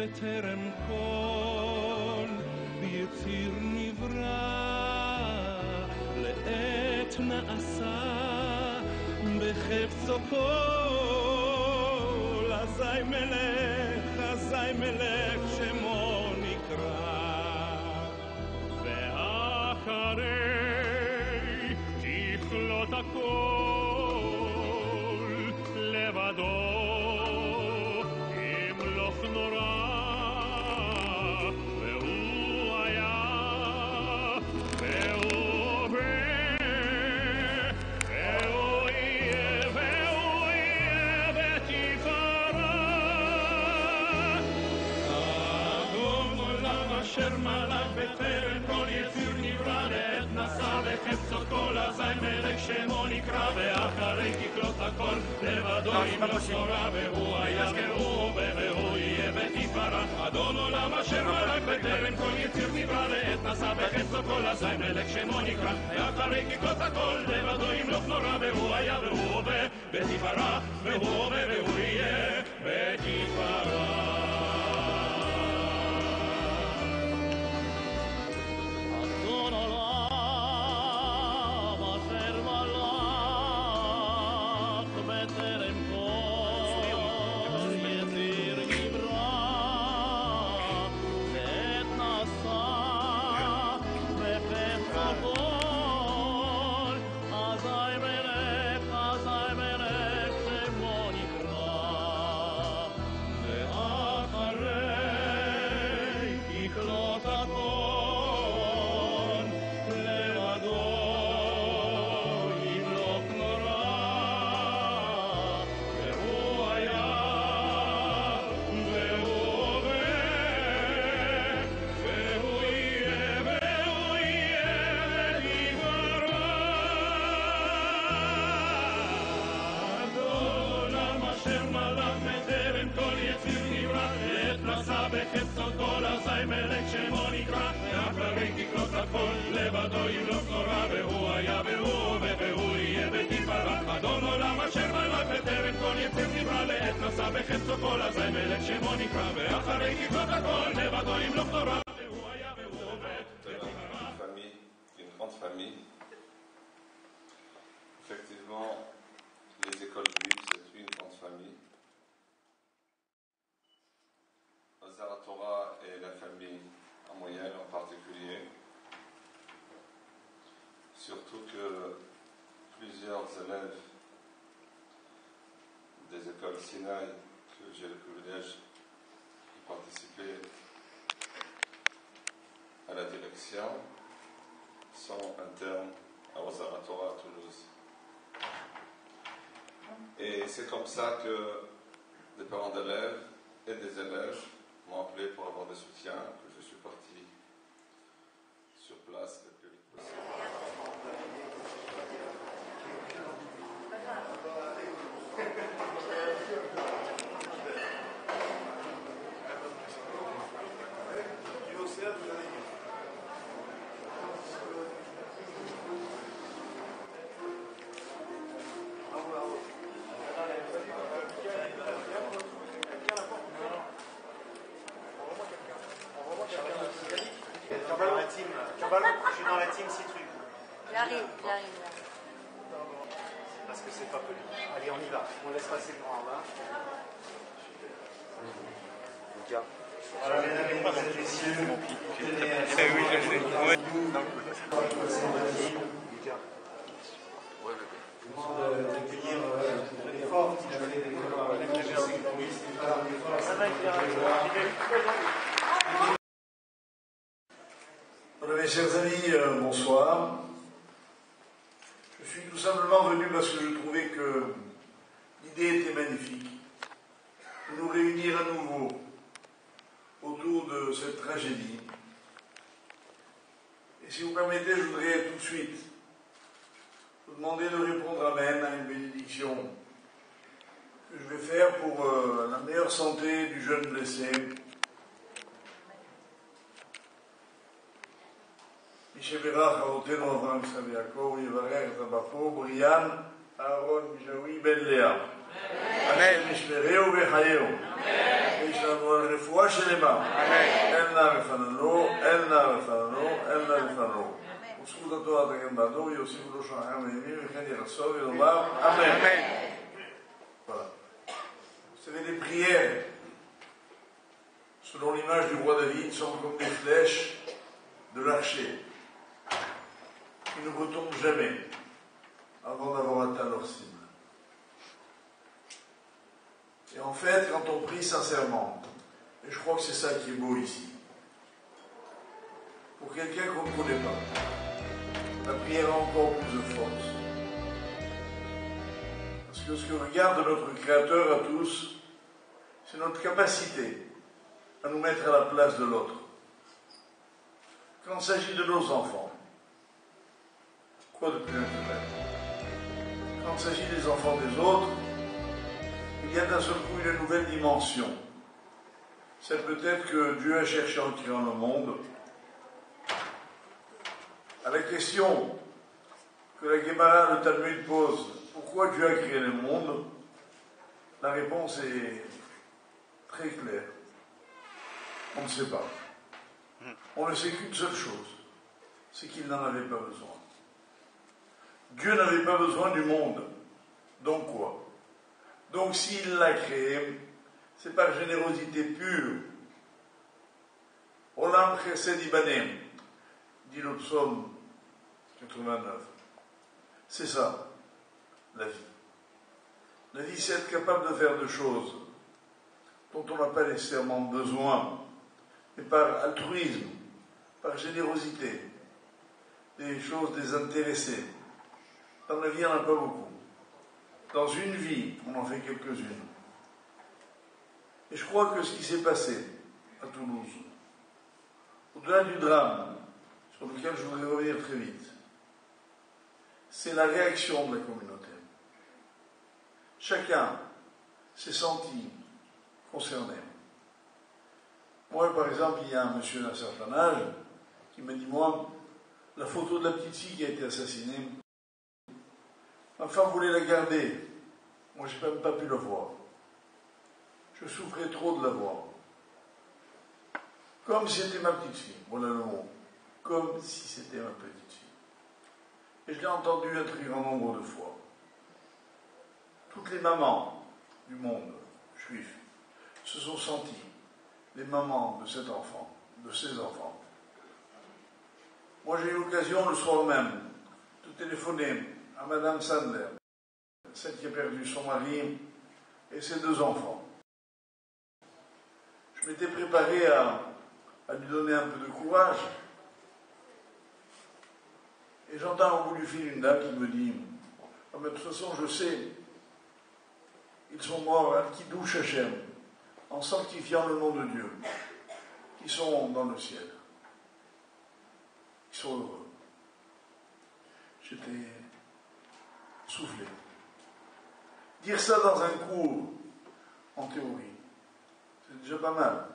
בטרם כל ביציר נברא לעת נעשה בחפצו כל אזי מלך שמו נקרא ואחרי תכלות הכל לבדו ימלוך נורא והוא היה והוא הווה והוא יהיה בתפארה אדון עולם אשר מלך בטרם כל יציר נברא לעת נשא בחפצו כל אזי מלך שמו נקרא ואחרי תכלות הכל לבדו ימלוך נורא והוא היה והוא הווה והוא יהיה בתפארה אדון עולם אשר מלך בטרם כל יציר נברא לעת נשא בחפצו כל אזי מלך שמו נקרא ואחרי תכלות הכל לבדו ימלוך נורא והוא היה והוא הווה בתפארה והוא הווה והוא יהיה בתפארה אדון עולם אשר מלך בטרם כל יציר נברא לעת נשא בחפצו כל אזי מלך שמו נקרא ואחרי תכלות הכל לבדו ימלוך נורא והוא היה והוא הווה והוא יהיה בתפארה אדון עולם אשר מלך בטרם כל יציר נברא לעת נשא בחפצו כל אזי מלך שמו נקרא ואחרי תכלות הכל לבדו ימלוך נורא והוא היה והוא הווה והוא יהיה בתפארה אדון עולם אשר מלך בטרם כל יציר נברא לעת נשא בחפצו כל אזי מלך שמו נקרא ואחרי תכלות הכל לבדו ימלוך נורא והוא היה והוא הווה בתפארה Une grande famille. Effectivement, les écoles juives, c'est une grande famille. Zaratora et la famille en moyenne en particulier. Surtout que plusieurs élèves des écoles Sinaï, que j'ai le privilège de participer à la direction, sont internes à Zaratora à Toulouse. Et c'est comme ça que des parents d'élèves et des élèves m'ont appelé pour avoir des soutiens, que je suis parti sur place le plus vite possible. Je suis dans la team Citruc. J'arrive. Parce que c'est pas poli. Allez, on y va. On laisse passer le grand là. Voilà, mesdames et messieurs, d'accueillir l'effort qu'il a fait des Voilà, mes chers amis, bonsoir. Je suis tout simplement venu parce que je trouvais que l'idée était magnifique. De nous réunir à nouveau autour de cette tragédie. Et si vous permettez, je voudrais tout de suite vous demander de répondre Amen à une bénédiction que je vais faire pour la meilleure santé du jeune blessé. Mishéberach Avotenu Avraham Yitzchak Yaakov Yivarech Zabafo Brian Aaron Mijaoui Ben Léa. Amen. Mishmereu Bechayeu. יש לנו רפואה שלמה. אין לה לפנינו, אין לה לפנינו, אין לה לפנינו. וזכות התורה תגן בעדו, יוסיפו לו שכם וימים, וכן ירצו ולומר אמן. Voilà. Vous savez, les prières, selon l'image du roi David, sont comme des flèches de l'archer, qui ne retombent jamais avant d'avoir atteint leur cible. Et en fait, quand on prie sincèrement, et je crois que c'est ça qui est beau ici, pour quelqu'un qu'on ne connaît pas, la prière a encore plus de force. Parce que ce que regarde notre Créateur à tous, c'est notre capacité à nous mettre à la place de l'autre. Quand il s'agit de nos enfants, quoi de plus naturel? Quand il s'agit des enfants des autres, il y a d'un seul coup une nouvelle dimension. C'est peut-être que Dieu a cherché en créant le monde. À la question que la Gemara, le Talmud pose, pourquoi Dieu a créé le monde? La réponse est très claire. On ne sait pas. On ne sait qu'une seule chose, c'est qu'il n'en avait pas besoin. Dieu n'avait pas besoin du monde. Donc quoi? Donc s'il l'a créé, c'est par générosité pure. Olam chesed ibanem, dit le psaume 89. C'est ça, la vie. La vie, c'est être capable de faire des choses dont on n'a pas nécessairement besoin, mais par altruisme, par générosité, des choses désintéressées. Dans la vie, il n'y en a pas beaucoup. Dans une vie, on en fait quelques-unes. Et je crois que ce qui s'est passé à Toulouse, au-delà du drame, sur lequel je voudrais revenir très vite, c'est la réaction de la communauté. Chacun s'est senti concerné. Moi, par exemple, il y a un monsieur d'un certain âge qui m'a dit, moi, la photo de la petite fille qui a été assassinée, ma femme voulait la garder. Moi, je n'ai même pas pu la voir. Je souffrais trop de la voir. Comme si c'était ma petite fille. Voilà le mot. Comme si c'était ma petite fille. Et je l'ai entendu un très grand nombre de fois. Toutes les mamans du monde juif se sont senties les mamans de cet enfant, de ces enfants. Moi, j'ai eu l'occasion le soir même de téléphoner à Madame Sandler, celle qui a perdu son mari et ses 2 enfants. Je m'étais préparé à lui donner un peu de courage. Et j'entends au bout du fil une dame qui me dit, ah, mais de toute façon, je sais, ils sont morts à Kiddush Hashem, en sanctifiant le nom de Dieu. Ils sont dans le ciel. Ils sont heureux. J'étais soufflé. Dire ça dans un cours, en théorie, c'est déjà pas mal.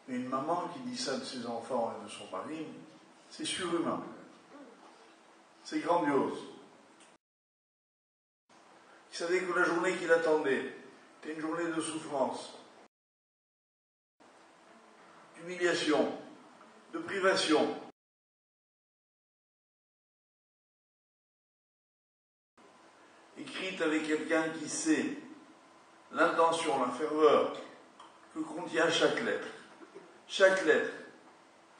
Mais une maman qui dit ça de ses enfants et de son mari, c'est surhumain. C'est grandiose. Il savait que la journée qu'il attendait était une journée de souffrance, d'humiliation, de privation. Écrite avec quelqu'un qui sait l'intention, la ferveur que contient chaque lettre. Chaque lettre,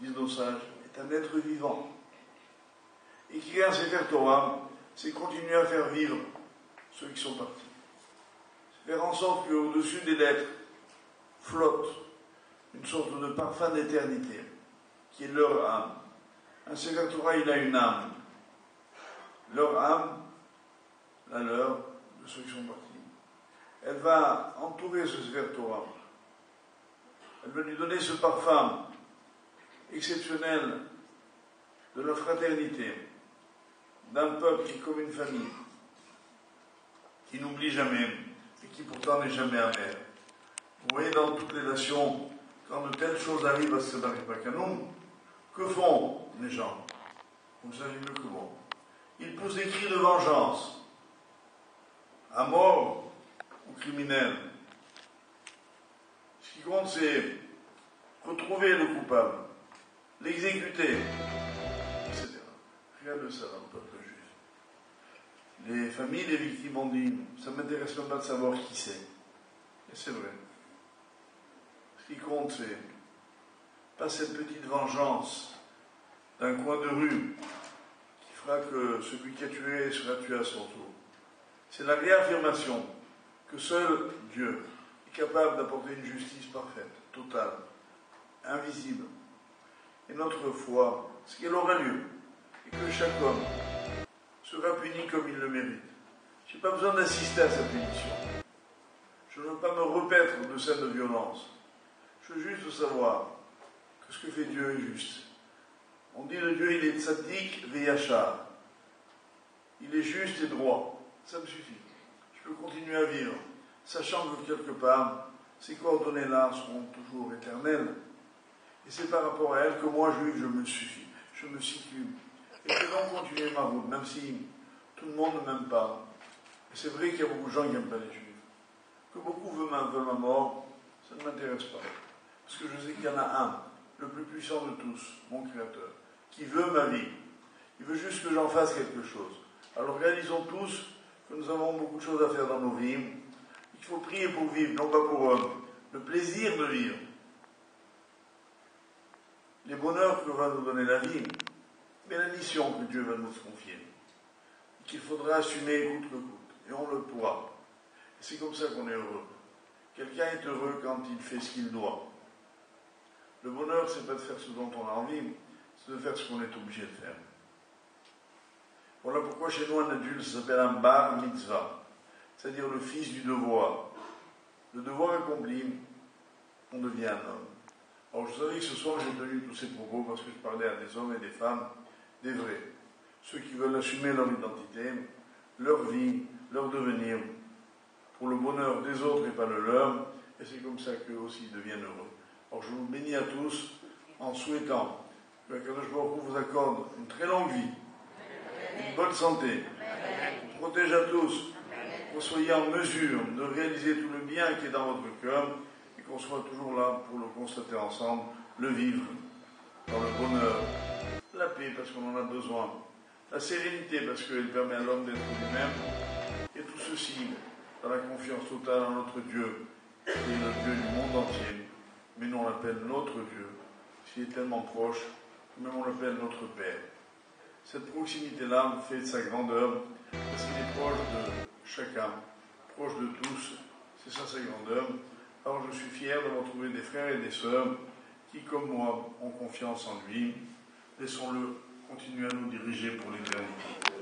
disent nos sages, est un être vivant. Écrire un Sefer Torah, c'est continuer à faire vivre ceux qui sont partis. C'est faire en sorte qu'au-dessus des lettres flotte une sorte de parfum d'éternité, qui est leur âme. Un Sefer Torah, il a une âme. Leur âme, la leur, de ceux qui sont partis, elle va entourer ce Sefer Torah. Elle va lui donner ce parfum exceptionnel de la fraternité, d'un peuple qui est comme une famille, qui n'oublie jamais et qui pourtant n'est jamais amer. Vous voyez, dans toutes les nations, quand de telles choses arrivent, parce que ça n'arrive pas qu'à nous, que font les gens? Vous le savez mieux que moi. Ils poussent des cris de vengeance, à mort ou criminels. compte, c'est retrouver le coupable, l'exécuter, etc. Rien de ça dans le peuple juif. Les familles des victimes ont dit, ça ne m'intéresse même pas de savoir qui c'est. Et c'est vrai. Ce qui compte, c'est pas cette petite vengeance d'un coin de rue qui fera que celui qui a tué sera tué à son tour. C'est la réaffirmation que seul Dieu est capable d'apporter une justice parfaite, totale, invisible. Et notre foi, c'est qu'elle aura lieu et que chaque homme sera puni comme il le mérite. Je n'ai pas besoin d'assister à sa punition. Je ne veux pas me repaître de scènes de violence. Je veux juste savoir que ce que fait Dieu est juste. On dit de Dieu, il est tzaddik veyachar. Il est juste et droit. Ça me suffit. Je peux continuer à vivre, sachant que quelque part, ces coordonnées-là seront toujours éternelles. Et c'est par rapport à elles que moi, juif, je me suffis. Je me situe. Et je vais donc continuer ma route, même si tout le monde ne m'aime pas. Et c'est vrai qu'il y a beaucoup de gens qui n'aiment pas les juifs. Que beaucoup veulent ma mort, ça ne m'intéresse pas. Parce que je sais qu'il y en a un, le plus puissant de tous, mon Créateur, qui veut ma vie. Il veut juste que j'en fasse quelque chose. Alors réalisons tous que nous avons beaucoup de choses à faire dans nos vies. Il faut prier pour vivre, non pas pour le plaisir de vivre. Les bonheurs que va nous donner la vie, mais la mission que Dieu va nous confier. Et qu'il faudra assumer coûte que coûte. Et on le pourra. Et c'est comme ça qu'on est heureux. Quelqu'un est heureux quand il fait ce qu'il doit. Le bonheur, c'est pas de faire ce dont on a envie, c'est de faire ce qu'on est obligé de faire. Voilà pourquoi chez nous un adulte s'appelle un bar mitzvah, c'est-à-dire le fils du devoir. Le devoir accompli, on devient un homme. Alors je savais que ce soir j'ai tenu tous ces propos parce que je parlais à des hommes et des femmes, des vrais. Ceux qui veulent assumer leur identité, leur vie, leur devenir, pour le bonheur des autres et pas le leur, et c'est comme ça qu'eux aussi deviennent heureux. Alors je vous bénis à tous en souhaitant que Akadosh Baruch Hu vous accorde une très longue vie, une bonne santé, vous protège à tous, que vous soyez en mesure de réaliser tout le bien qui est dans votre cœur et qu'on soit toujours là pour le constater ensemble, le vivre dans le bonheur, la paix parce qu'on en a besoin, la sérénité parce qu'elle permet à l'homme d'être lui-même et tout ceci dans la confiance totale en notre Dieu qui est le Dieu du monde entier, mais nous on l'appelle notre Dieu, qui est tellement proche, même on l'appelle notre Père. Cette proximité-là fait de sa grandeur, parce qu'il est proche de chacun, proche de tous, c'est ça sa grandeur. Alors je suis fier d'avoir trouvé des frères et des sœurs qui, comme moi, ont confiance en lui. Laissons-le continuer à nous diriger pour l'éternité.